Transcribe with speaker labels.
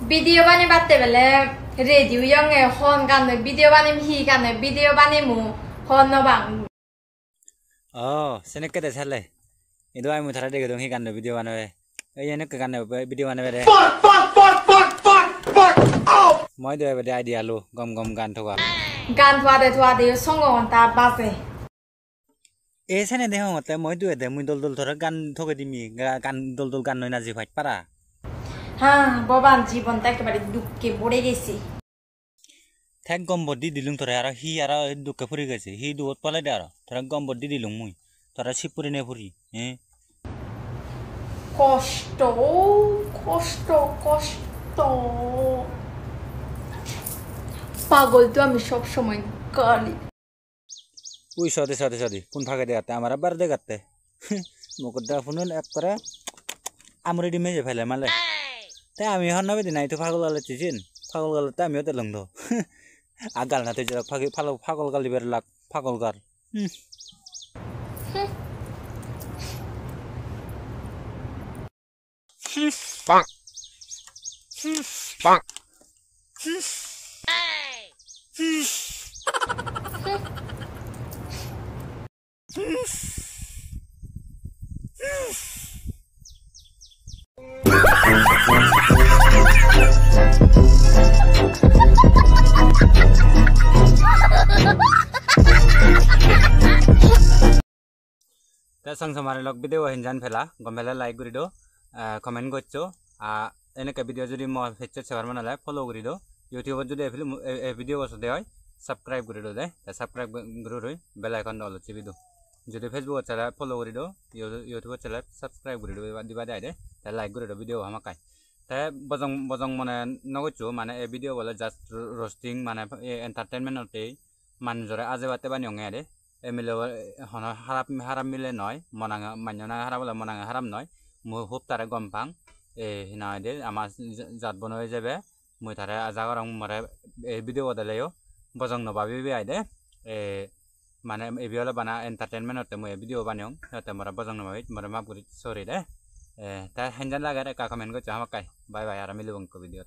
Speaker 1: Video bani batte bele radio yang hon kan video bani hi kan video bani mu hon no bang.
Speaker 2: Oh, senek kete sale. Itu ay mu thara dege dong hi kan video banabe. Ei ene kan video banabe re. Moi do be idea lo gom gan thoga.
Speaker 1: Gan thwa de songo ta base.
Speaker 2: E sene de ho te moi do de mu dol thora gan thoge dimi gan dol gan noi na ji phait para.
Speaker 1: Ha, boban জীবনটা একেবারে দুঃখে পড়ে গেছি
Speaker 2: থাক গম body দিলুং তোরা আর হি আর দুঃখে পড়ে গেছে হি দুত পালাই দে আর তোরা গম বডি দিলুং মুই তোরা শিবপুরি নে পুরি
Speaker 1: কষ্ট কষ্ট কষ্ট পাগল তো আমি সব সময় গালি
Speaker 2: উই সদে কোন ফাঁকে দেখাতে আমার বার দেখাতে মুকুটটা ফুনুন এক করে আমরে ডিমে যে ফেলে মালে তাই আমি হন নবে দিন তো পাগল গালে চিছিন পাগল গালে তা আমিও তেলং তো আগাল না তুই যারা পাগল গালি বের লাগ পাগল গার পাক পাক ता संग समारे लग वीडियो हिंजान फेला गमेला लाइक करि दो कमेंट करछो एनेके वीडियो जदि म फेचर सेवार मानाले फॉलो करि दो यूट्यूब जदि ए वीडियो बसदे হয় सब्सक्राइब करि दो दे सब्सक्राइब करि बेल आइकन दल चिबि दो जदि फेसबुक चला फॉलो करि दो यूट्यूब चला सब्सक्राइब करि दो दिबा दे दे लाइक करि दो वीडियो हमाकाय ता बजंग माने नगोचो माने ए वीडियो बोले जस्ट रोस्टिंग माने एंटरटेनमेंट होते मान जरे आजे बाते बानियोंगे दे एमिलो हन हाराम मिले नय मनांगा मान्यना हाराबला मनांगा हाराम नय मु होपतारे गमपां ए हिना दे आमा जात बनय जेबे मुइ थारे आजागरं मरे ए वीडियो बदलेयो बजंग न बाबि बे आइदे ए माने ए बियोला बाना एंटरटेनमेंट होते मु ए वीडियो बानियों होते मरा बजंग न बाबि मरे मापुरि सॉरी दे ता हेंजान लागा रे का कमेंट को चाहमा काय बाय बाय आरा मिलबंग को वीडियो